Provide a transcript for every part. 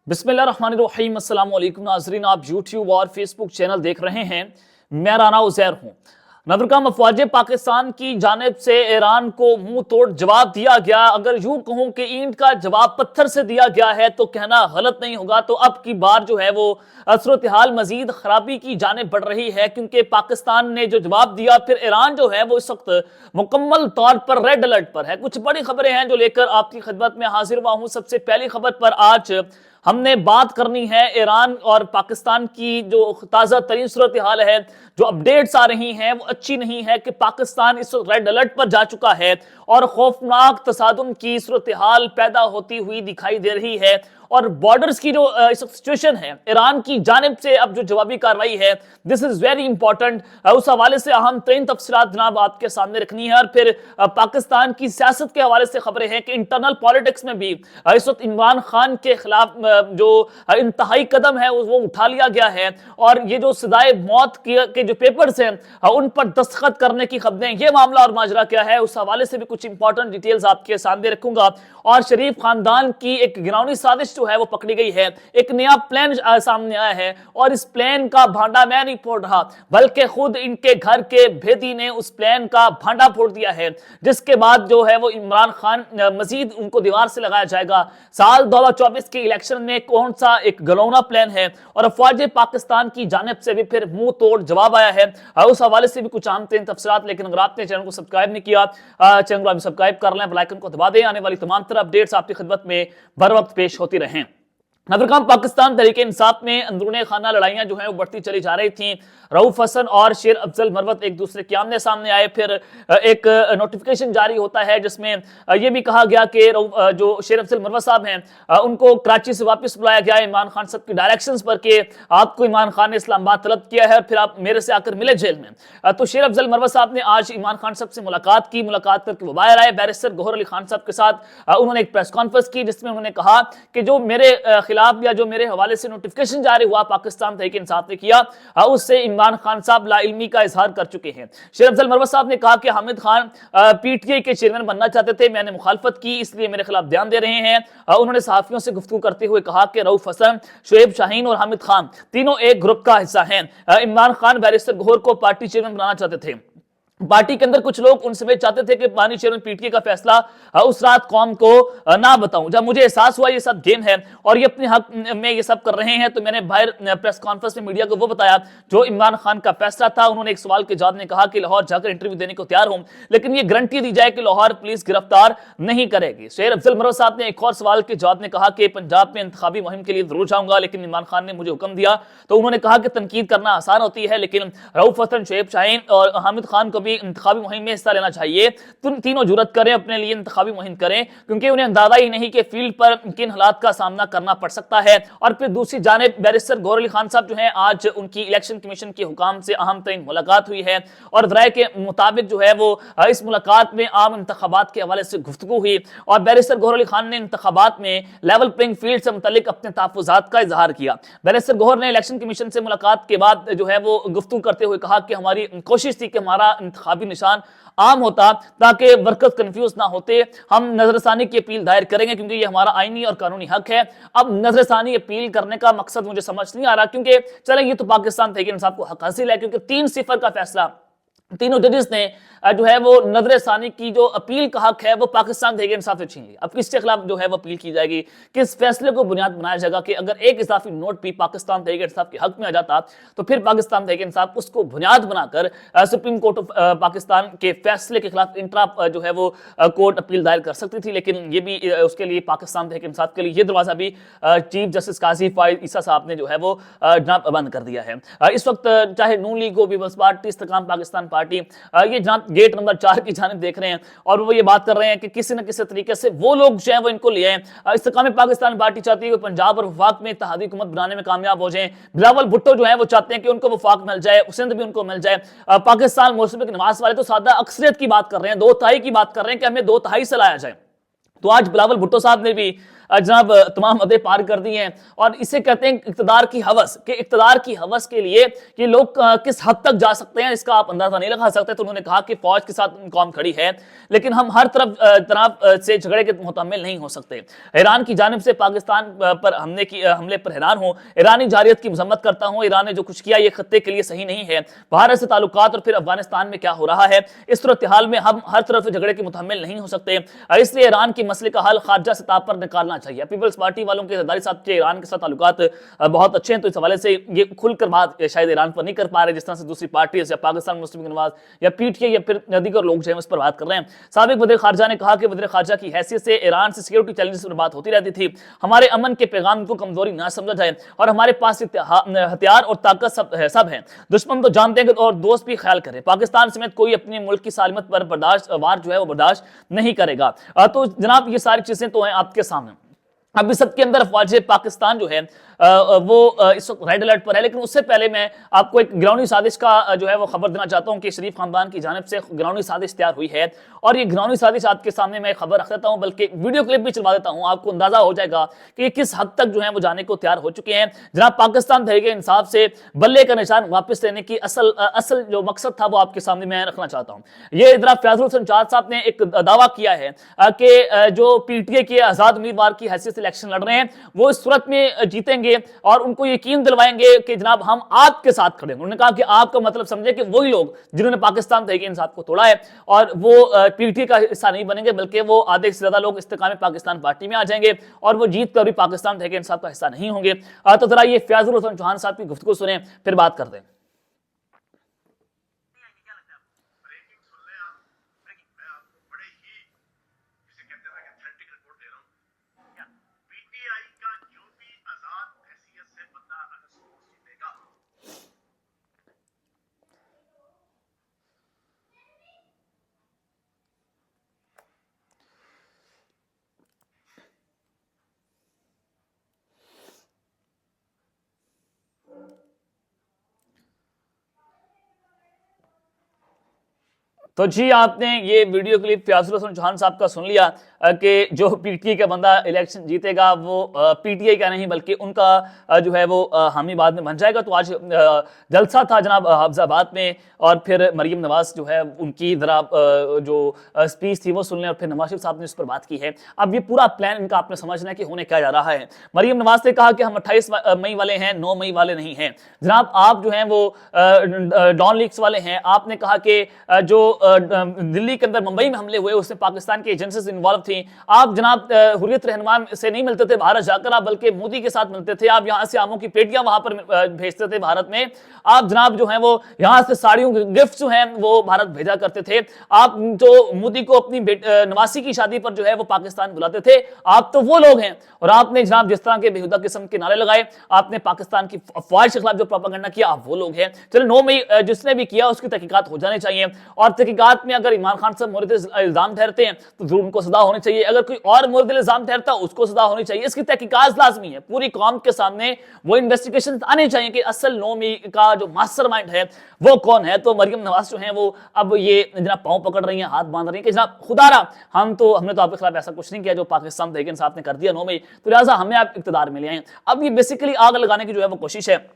बिस्मिल्लाहिर्रहमानिर्रहीम। अस्सलाम वालेकुम नाज़रीन, आप यूट्यूब और फेसबुक चैनल देख रहे हैं। मैं राना उज़ैर हूँ। नदरकाम अफ़वाज पाकिस्तान की जानिब से ईरान को मुंह तोड़ जवाब दिया गया। अगर यूं कहूं कि ईंट का जवाब पत्थर से दिया गया है तो कहना गलत नहीं होगा। तो अब की बार जो है वो सूरत हाल मजीद खराबी की जानिब बढ़ रही है, क्योंकि पाकिस्तान ने जो जवाब दिया, फिर ईरान जो है वो इस वक्त मुकम्मल तौर पर रेड अलर्ट पर है। कुछ बड़ी खबरें हैं जो लेकर आपकी खिदमत में हाजिर हुआ हूं। सबसे पहली खबर पर आज हमने बात करनी है। ईरान और पाकिस्तान की जो ताज़ा तरीन सूरत हाल है, जो अपडेट्स आ रही हैं, वो अच्छी नहीं है कि पाकिस्तान इस रेड अलर्ट पर जा चुका है और खौफनाक तसादुम की सूरत हाल पैदा होती हुई दिखाई दे रही है। और बॉर्डर्स की जो इस सिचुएशन है, ईरान की जानिब से अब जो जवाबी कार्रवाई है, दिस इज वेरी इंपॉर्टेंट। उस हवाले से अहम तरीन तफसीलात जनाब आपके सामने रखनी है। और फिर पाकिस्तान की सियासत के हवाले से खबरें हैं कि इंटरनल पॉलिटिक्स में भी इस वक्त इमरान खान के खिलाफ जो इंतहाई कदम है वो उठा लिया गया है। और ये जो सजाए मौत के जो पेपर्स हैं उन पर दस्तखत करने की खबरें, ये मामला और माजरा क्या है, उस हवाले से भी कुछ इंपॉर्टेंट डिटेल्स आपके सामने रखूंगा। और शरीफ खानदान की एक गिरौनी साजिश जो है वो पकड़ी गई है। एक नया प्लान सामने आया है और इस प्लान का भांडा मैं नहीं फोड़ रहा, बल्कि खुद इनके घर के भेदी ने उस प्लान का भांडा फोड़ दिया है, जिसके बाद जो है वो इमरान खान मजीद उनको दीवार से लगाया जाएगा। साल 2024 के इलेक्शन में कौन सा एक घिनौना प्लान है, और अफवाज पाकिस्तान की जानिब से भी फिर मुंह तोड़ जवाब आया है। उस हवाले से भी कुछ आम तरीन तफसीलात। लेकिन अगर आपने चैनल को सब्सक्राइब नहीं किया, चैनल को सब्सक्राइब कर लें, बेल आइकन को दबा दें। आने वाली तमाम तरह अपडेट्स आपकी खिदमत में बर वक्त पेश होती रहें। नदरकाम पाकिस्तान तहरीक इंसाफ में अंदरूने खाना लड़ाइयां जो हैं वो बढ़ती चली जा रही थी। रऊफ हसन और शेर अफजल मरवत एक दूसरे के आमने सामने आए। फिर एक नोटिफिकेशन जारी होता है जिसमें यह भी कहा गया कि जो शेर अफजल मरवत साहब हैं उनको कराची से वापस बुलाया गया इमरान खान साहब की डायरेक्शंस पर कि आपको इमरान खान ने इस्लामाबाद तलब किया है, फिर आप मेरे से आकर मिले जेल में। तो शेर अफजल मरवत साहब ने आज इमरान खान साहब से मुलाकात की। मुलाकात करके वो बाहर आए। बैरिस्टर गौहर अली खान साहब के साथ उन्होंने एक प्रेस कॉन्फ्रेंस की, जिसमें उन्होंने कहा कि जो मेरे खिलाफ या जो मेरे हवाले से नोटिफिकेशन जारी हुआ पाकिस्तान तहरीक इंसाफ ने किया, उससे इमरान खान साहब लाइल्मी का इजहार कर चुके हैं। शेर अफजल मरवत साहब ने कहा कि हामिद खान पीटीआई के चेयरमैन बनना चाहते थे, मैंने मुखालफत की, इसलिए मेरे खिलाफ बयान दे रहे हैं। उन्होंने सहाफियों से गुफ्तगू करते हुए कहा कि रऊफ हसन, शुएब शाहीन और हामिद खान तीनों एक ग्रुप का हिस्सा हैं। इमरान खान बैरिस्टर गौहर को पार्टी चेयरमैन बनाना चाहते थे। पार्टी के अंदर कुछ लोग उन समय चाहते थे कि पानी चेयरमैन पीटीआई का फैसला उस रात कौम को ना बताऊं। जब मुझे एहसास हुआ ये सब गेम है और ये अपने हक में ये सब कर रहे हैं, तो मैंने बाहर प्रेस कॉन्फ्रेंस में मीडिया को वो बताया जो इमरान खान का फैसला था। उन्होंने एक सवाल के जवाब में कहा कि लाहौर जाकर इंटरव्यू देने को तैयार हूं, लेकिन ये गारंटी दी जाए कि लाहौर पुलिस गिरफ्तार नहीं करेगी। शेर अफजल मरवत साहब ने एक और सवाल के जवाब में कहा कि पंजाब में इंतखाबी मुहिम के लिए जरूर जाऊंगा, लेकिन इमरान खान ने मुझे हुक्म दिया। तो उन्होंने कहा कि तनकीद करना आसान होती है, लेकिन रऊफ हसन, शुएब शाहीन और हामिद खान को भी इंतखाबी मुहिम हिस्सा लेना चाहिए। तुम तीनों जुर्रत करें, अपने लिए इंतखाबी मुहिम करें, क्योंकि उन्हें अंदाजा ही नहीं कि फील्ड पर किन हालात का सामना करना पड़ सकता है। और फिर दूसरी जानिब बैरिस्टर गौहर अली खान साहब जो हैं, आज उनकी इलेक्शन कमीशन के हुकाम से अहम तरीन मुलाकात हुई है और राय के मुताबिक जो है वो इस मुलाकात में आम इंतखाबात के हवाले से गुफ्तगू हुई। और बैरिस्टर गौहर अली खान ने इंतखाबात में लेवल प्लेइंग फील्ड से मुतल्लिक अपने तहफ़्फ़ुज़ात का इजहार किया। बैरिस्टर गौहर ने इलेक्शन कमीशन से मुलाकात के बाद जो है वो गुफ्तगू करते हुए कहा कि हमारी कोशिश थी कि हमारा इंतखाबी निशान आम होता, ताकि वर्कर्स कंफ्यूज ना होते। हम नजरसानी की अपील दायर करेंगे, क्योंकि ये हमारा आईनी और कानूनी हक है। अब नजरसानी अपील करने का मकसद मुझे समझ नहीं आ रहा, क्योंकि चले ये तो पाकिस्तान तहरीक इंसाफ को हक हासिल है, क्योंकि 3-0 का फैसला तीनों जजेस ने जो है वो नजर सानी की जो अपील का हक है वो पाकिस्तान तहरीक इंसाफ से छीन लिया। अब किसके खिलाफ जो है वो अपील की जाएगी, किस फैसले को बुनियाद बनाया जाएगा कि अगर एक इजाफी नोट भी पाकिस्तान तहरीक इंसाफ के हक में आ जाता तो फिर पाकिस्तान तहरीक इंसाफ उसको बुनियाद बनाकर सुप्रीम कोर्ट ऑफ पाकिस्तान के फैसले के खिलाफ इंट्रा जो है वो कोर्ट अपील दायर कर सकती थी। लेकिन ये भी उसके लिए पाकिस्तान तहरीक इंसाफ के लिए ये दरवाजा भी चीफ जस्टिस काजी फाइज ईसा साहब ने जो है वो जनाब बंद कर दिया है। इस वक्त चाहे नून लीग हो, पीपल्स पार्टी, इस्तेकाम पाकिस्तान पार्टी, ये जनाब गेट नंबर 4 की जानिब देख रहे हैं और वो ये बात कर रहे हैं कि किसी न किसी तरीके से वो लोग जो हैं वो इनको ले आए। इस्तेकाम पाकिस्तान पार्टी चाहती है कि पंजाब और वफाक में इत्तेहादी हुकूमत बनाने में कामयाब हो जाएं। बिलावल भुट्टो जो है वो चाहते हैं कि उनको वफाक मिल जाए, सिंध भी उनको मिल जाए। पाकिस्तान मुस्लिम लीग नवाज वाले तो सादा अक्सरियत की बात कर रहे हैं, 2/3 की बात कर रहे हैं कि हमें 2/3 से लाया जाए। तो आज बिलावल भुट्टो साहब ने भी जनाब तमाम हदें पार कर दी हैं। और इसे कहते हैं इक़्तिदार की हवस, कि इक़्तिदार की हवस के लिए कि लोग किस हद तक जा सकते हैं इसका आप अंदाजा नहीं लगा सकते। तो उन्होंने कहा कि फौज के साथ कौम खड़ी है, लेकिन हम हर तरफ से झगड़े के मुतहम्मिल नहीं हो सकते। ईरान की जानिब से पाकिस्तान पर हमले पर हैरान हूँ। ईरानी जारियत की मजम्मत करता हूँ। ईरान ने जो कुछ किया ये खत्ते के लिए सही नहीं है। भारत से ताल्लुकात और फिर अफगानिस्तान में क्या हो रहा है, इस सूरत हाल में हम हर तरफ से झगड़े के मुतहम्मिल नहीं हो सकते। इसलिए ईरान की मसले का हल खारजा सतह पर निकालना चाहिए। पीपल्स पार्टी वालों के ज़रदारी साहब के ईरान के साथ ताल्लुकात बहुत अच्छे हैं, तो इस हवाले से ये खुलकर बात शायद ईरान पर नहीं कर पा रहे, जिस तरह से दूसरी पार्टी या पाकिस्तान मुस्लिम लीग नवाज या पीटीआई या फिर दीगर लोग जो है उस पर बात कर रहे हैं। साबिक वज़ीर खारजा ने कहा कि वज़ीर खारजा की हैसियत से ईरान से सिक्योरिटी चैलेंजेस पर बात होती रहती थी। हमारे अमन के पैगाम को कमजोरी ना समझा जाए और हमारे पास हथियार और ताकत सब है। दुश्मन तो जानते हैं और दोस्त भी ख्याल करें। पाकिस्तान समेत कोई अपने मुल्क की सालमत पर वार जो है वो बर्दाश्त नहीं करेगा। तो जनाब ये सारी चीजें तो हैं आपके सामने। अभी सबके अंदर अफवाज पाकिस्तान जो है वो इस वक्त रेड अलर्ट पर है, लेकिन उससे पहले मैं आपको एक गिरौनी साजिश का जो है वो खबर देना चाहता हूं कि शरीफ खानदान की जानिब से गिरौनी साजिश तैयार हुई है। और ये गिरौनी साजिश आपके सामने मैं खबर रख देता हूं, बल्कि वीडियो क्लिप भी चलवा देता हूं, आपको अंदाजा हो जाएगा कि ये किस हद तक जो है वो जाने को तैयार हो चुके हैं। जनाब पाकिस्तान तहरीक इंसाफ से बल्ले का निशान वापस लेने की असल जो मकसद था वो आपके सामने मैं रखना चाहता हूँ। ये जनाब फैजल हुसैन चार साहब ने एक दावा किया है कि जो पीटीआई के आजाद उम्मीदवार की हैसियत से इलेक्शन लड़ रहे हैं वो इस सूरत में जीतेंगे और उनको यकीन दिलवाएंगे कि जनाब हम आपके साथ खड़े हैं। उन्होंने कहा कि आपका मतलब समझे कि वही लोग जिन्होंने पाकिस्तान तहरीक इंसाफ को तोड़ा है और वो पीटीआई का हिस्सा नहीं बनेंगे, बल्कि वो आधे से ज्यादा लोग इस्तेकाम पाकिस्तान पार्टी में आ जाएंगे और वो जीत कर भी पाकिस्तान तहरीक इंसाफ का हिस्सा नहीं होंगे। तो जरा ये फैजुल हुसैन चौहान साहब की गुफ्तगू सुने, फिर बात करते हैं। तो जी आपने ये वीडियो क्लिप फैजुल हुसैन चौहान साहब का सुन लिया कि जो पीटीआई का बंदा इलेक्शन जीतेगा वो पीटीआई का नहीं बल्कि उनका जो है वो हामी बाद में बन जाएगा। तो आज जलसा था जनाब हफ्जाबाद में और फिर मरीम नवाज जो है उनकी जरा जो स्पीच थी वो सुन लें और फिर नवाज शरीफ साहब ने उस पर बात की है। अब ये पूरा प्लान इनका आपने समझना है कि होने क्या जा रहा है। मरीम नवाज ने कहा कि हम 28 मई वाले हैं, 9 मई वाले नहीं हैं। जनाब आप जो हैं वो डॉन लीक्स वाले हैं। आपने कहा कि जो दिल्ली के अंदर मुंबई में हमले हुए उसमें पाकिस्तान की एजेंसीज इन्वॉल्व थी। आप जनाब हुर्रियत रहनुमा से नहीं मिलते थे भारत जाकर, आप बल्कि मोदी के साथ मिलते थे। आप यहाँ से आमों की पेटियां वहां पर भेजते थे भारत में। आप जनाब जो है वो यहाँ से साड़ियों के गिफ्ट जो हैं वो भारत भेजा करते थे। आप जो मोदी को अपनी नवासी की शादी पर जो है वो पाकिस्तान बुलाते थे। आप तो वो लोग हैं। और आपने जनाब जिस तरह के बेहुदा किस्म के नारे लगाए, आपने पाकिस्तान की अफवाज के खिलाफ जो प्रोपेगेंडा किया, आप वो लोग हैं। चलो 9 मई जिसने भी किया उसकी तहकीकात हो जानी चाहिए और तहकीकात में अगर इमरान खान साहब मुर्द इल्जाम ठहरते हैं तो जरूर उनको सजा होनी चाहिए। अगर कोई और मुर्द इल्जाम ठहरता है उसको सजा होनी चाहिए। इसकी तहकीकात लाजमी है। पूरी कौम के सामने वो इन्वेस्टिगेशन आने चाहिए कि असल 9 मई का जो मास्टरमाइंड है वो कौन है। तो मरियम नवाज जो है वो अब ये जनाब पांव पकड़ रही हैं, हाथ बांध रही हैं कि जनाब खुदारा हमने तो आपके खिलाफ ऐसा कुछ नहीं किया जो पाकिस्तान तहरीक इंसाफ ने कर दिया 9 मई, तो लिहाजा हमें आप इक्तदार में ले आए। अब ये बेसिकली आग लगाने की जो है वो कोशिश है।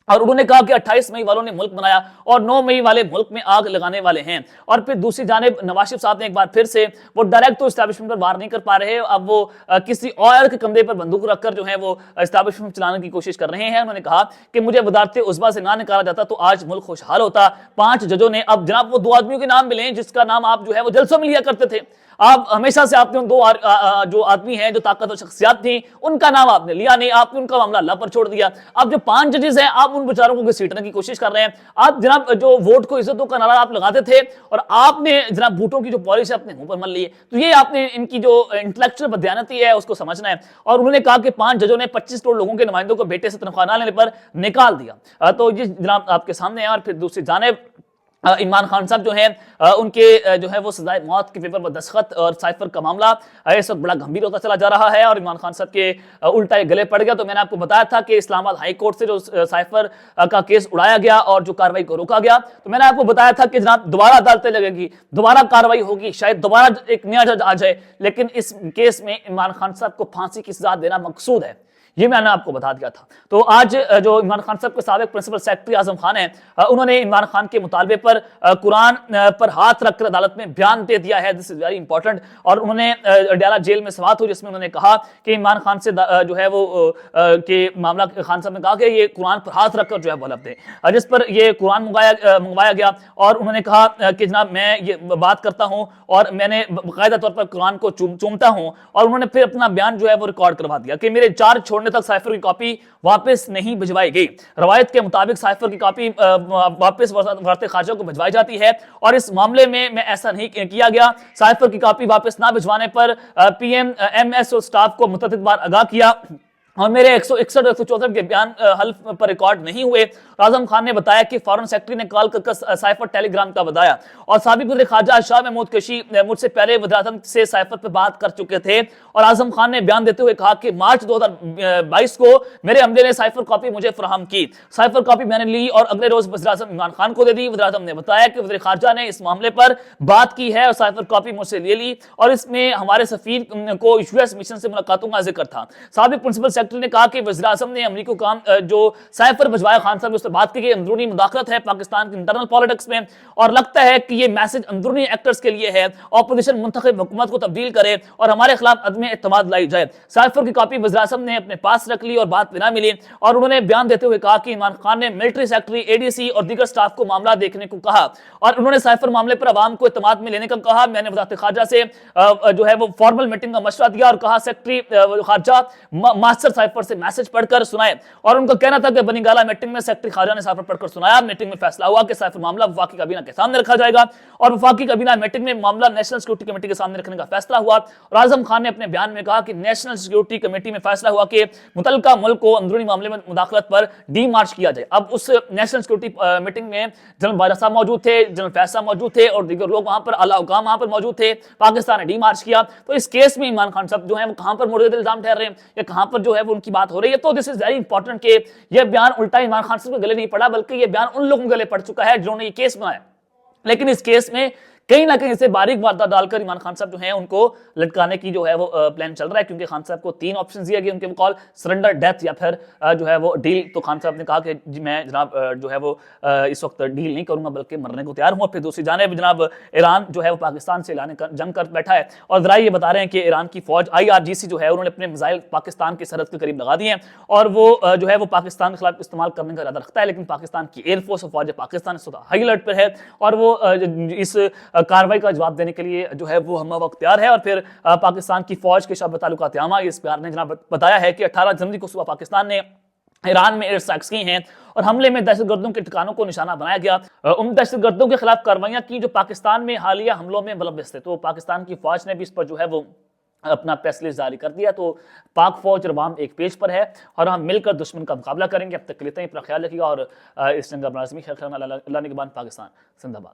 और उन्होंने कहा कि 28 मई वालों ने मुल्क बनाया और 9 मई वाले मुल्क में आग लगाने वाले हैं। और फिर दूसरी जानिब नवाज शरीफ साहब ने एक बार फिर से वो डायरेक्ट तो एस्टैब्लिशमेंट पर वार नहीं कर पा रहे, अब वो किसी और के कंधे पर बंदूक रखकर जो है वो एस्टैब्लिशमेंट चलाने की कोशिश कर रहे हैं। उन्होंने कहा कि मुझे वजारत उज़्मा से ना निकाला जाता तो आज मुल्क खुशहाल होता। 5 जजों ने, अब जनाब वो 2 आदमियों के नाम मिले जिसका नाम आप जो है वो जलसों में लिया करते थे। आप हमेशा से आपने उन 2 जो आदमी हैं जो ताकतवर शख्सियत थी उनका नाम आपने लिया नहीं, आपने उनका मामला अल्लाह पर छोड़ दिया। अब जो 5 जजेस हैं आप उन बेचारों को घसीटने की कोशिश कर रहे हैं। आप जनाब जो वोट को इज्जतों का नारा आप लगाते थे और आपने जनाब बूटों की जो पॉलिसी अपने मुंह पर मल ली है। तो ये आपने इनकी जो इंटेलेक्चुअल बदयानती है उसको समझना है। और उन्होंने कहा कि 5 जजों ने 25 करोड़ लोगों के नुमाइंदों को बेटे से तनख्वाह न लेने पर निकाल दिया। तो ये जनाब आपके सामने है। और फिर दूसरी जानिब عمران خان صاحب جو ہیں ان کے جو ہے وہ سزائے موت کے پیپر پر دستخط اور سائفر کا معاملہ اس وقت بڑا گھمبیر ہوتا چلا جا رہا ہے اور عمران خان صاحب کے الٹا یہ گلے پڑ گیا. تو میں نے آپ کو بتایا تھا کہ اسلام آباد ہائی کورٹ سے جو سائفر کا کیس اڑایا گیا اور جو کاروائی کو روکا گیا, تو میں نے آپ کو بتایا تھا کہ جناب دوبارہ عدالتیں لگے گی, دوبارہ کاروائی ہوگی, شاید دوبارہ ایک نیا جج آ جائے, لیکن اس کیس میں عمران خان صاحب کو پھانسی کی سزا دینا مقصود ہے. یہ میں نے آپ کو بتا دیا تھا. تو آج جو عمران خان صاحب کے سابق پرنسپل سیکرٹری اعظم خان ہیں, انہوں نے عمران خان کے مطالبے پر قرآن پر ہاتھ رکھ کر عدالت میں بیان دے دیا ہے. دس از ویری امپورٹنٹ. اور انہوں نے اڈیالہ جیل میں سماعت ہوئی جس میں انہوں نے کہا کہ عمران خان سے جو ہے وہ کہ معاملہ خان صاحب نے کہا کہ یہ قرآن پر ہاتھ رکھ کر جو ہے وہ لفظ دیں, جس پر یہ قرآن منگوایا گیا. اور انہوں نے کہا کہ جناب میں یہ بات کرتا ہوں اور میں نے باقاعدہ طور پر قرآن کو چومتا ہوں. اور انہوں نے پھر اپنا بیان جو ہے وہ ریکارڈ کروا دیا کہ میرے چارج چھوڑنے تک سائفر کی کاپی واپس نہیں بھجوائی گئی. روایت کے مطابق سائفر کی کاپی واپس وزارت خارجہ کو بھجوائی جاتی ہے اور اس معاملے میں ایسا نہیں کیا گیا. سائفر کی کاپی واپس نہ بھجوانے پر پی ایم ایس اور سٹاف کو متعدد بار آگاہ کیا اور میرے 161 اور 164 کے بیان حلف پر ریکارڈ نہیں ہوئے. اعظم خان نے بتایا کہ فارن سیکرٹری نے کال کر سائفر ٹیلی گرام کا بتایا اور سابق وزیر خارجہ شاہ محمود قریشی مجھ سے پہلے وزیر اعظم سے سائفر پہ بات کر چکے تھے. اور اعظم خان نے بیان دیتے ہوئے کہا کہ مارچ 2022 کو میرے عملے نے سائفر کاپی مجھے فراہم کی. سائفر کاپی میں نے لی اور اگلے روز وزیر اعظم عمران خان کو دے دی. وزیر اعظم نے بتایا کہ وزیر خارجہ نے اس معاملے پر بات کی ہے اور سائفر کاپی مجھ سے لے لی اور اس میں ہمارے سفیر کو یو ایس مشن سے ملاقاتوں کا ذکر تھا. سابق پرنسپل سیکرٹری نے کہا کہ وزیر اعظم نے امریکی حکام جو سائفر بھجوایا خان صاحب نے اس سے بات کی کہ اندرونی مداخلت ہے پاکستان کی انٹرنل پالیٹکس میں اور لگتا ہے کہ یہ میسج اندرونی ایکٹرز کے لیے ہے, اپوزیشن منتخب حکومت کو تبدیل کرے اور ہمارے خلاف عدم اعتماد لائی جائے. سائفر کی کاپی وزیر اعظم نے اپنے پاس رکھ لی اور بات بھی نہ ملی اور انہوں نے بیان دیتے ہوئے کہا کہ عمران خان نے ملٹری سیکرٹری, اے ڈی سی اور دیگر سٹاف کو معاملہ دیکھنے کو کہا اور انہوں نے سائفر معاملے پر عوام کو اعتماد میں لینے کا کہا. میں نے وزارت خارجہ سے جو ہے وہ فارمل میٹنگ کا مشورہ دیا اور کہا سیکرٹری خارجہ ماسٹر سائفر سے میسج پڑھ کر سنائے اور ان کا کہنا تھا کہ بنی گالہ میٹنگ میں سیکرٹری خارجہ نے سائفر پڑھ کر سنایا. میٹنگ میں فیصلہ ہوا کہ سائفر معاملہ وفاقی کابینہ کے سامنے رکھا جائے گا اور وفاقی کابینہ میٹنگ میں معاملہ نیشنل سیکورٹی کمیٹی کے سامنے رکھنے کا فیصلہ ہوا. اور اعظم خان نے اپنے بیان میں کہا کہ نیشنل سیکورٹی کمیٹی میں فیصلہ ہوا کہ متعلقہ ملک کو اندرونی معاملے میں مداخلت پر ڈی مارچ کیا جائے. اب اس نیشنل سیکورٹی میٹنگ میں جنرل باجوہ صاحب موجود تھے, جنرل فیض صاحب موجود تھے اور دیگر لوگ وہاں پر اعلیٰ حکام وہاں پر موجود تھے. پاکستان نے ڈی مارچ کیا. تو اس کیس میں عمران خان صاحب جو ہیں وہ کہاں پر مورد الزام ٹھہر رہے ہیں یا کہاں پر جو ہے وہ ان کی بات ہو رہی ہے. تو دس از ویری امپورٹنٹ کہ یہ بیان الٹا عمران خان صاحب کے گلے نہیں پڑا بلکہ یہ بیان ان لوگوں کے گلے پڑ چکا ہے جنہوں نے یہ کیس بنایا. لیکن اس کیس میں کہیں نہ کہیں سے باریک واردات ڈال کر عمران خان صاحب جو ہیں ان کو لٹکانے کی جو ہے وہ پلان چل رہا ہے کیونکہ خان صاحب کو 3 آپشن دیے گئے ان کے مقابل سرنڈر, ڈیتھ یا پھر جو ہے وہ ڈیل. تو خان صاحب نے کہا کہ جی میں جناب جو ہے وہ اس وقت ڈیل نہیں کروں گا بلکہ مرنے کو تیار ہوں. پھر دوسری جانب جناب ایران جو ہے وہ پاکستان سے اعلان جنگ کر بیٹھا ہے اور ذرائع یہ بتا رہے ہیں کہ ایران کی فوج IRGC جو ہے انہوں نے اپنے میزائل پاکستان کی سرحد کے قریب لگا دیے ہیں اور وہ جو ہے وہ پاکستان کے خلاف استعمال کرنے کا ارادہ رکھتا ہے. لیکن پاکستان کی ایئر فورس اور فوج پاکستان اس وقت ہائی الرٹ پر ہے اور وہ اس کارروائی کا جواب دینے کے لیے جو ہے وہ ہم وقت تیار ہے. اور پھر پاکستان کی فوج کے شعبہ تعلقات عامہ اس بیان نے جناب بتایا ہے کہ 18 جنوری کو صبح پاکستان نے ایران میں ایئر اسٹرائکس کی ہیں اور حملے میں دہشت گردوں کے ٹھکانوں کو نشانہ بنایا گیا. ان دہشت گردوں کے خلاف کارروائیاں کی جو پاکستان میں حالیہ حملوں میں ملوث تھے. تو پاکستان کی فوج نے بھی اس پر جو ہے وہ اپنا پریس ریلیز جاری کر دیا. تو پاک فوج اور عوام ایک پیج پر ہے اور ہم مل کر دشمن کا مقابلہ کریں گے. اب تک لیتے ہیں, اپنا خیال رکھیے گا اور اس جنگ کا ملازمی خیر اللہ نگہبان. پاکستان زندہ باد.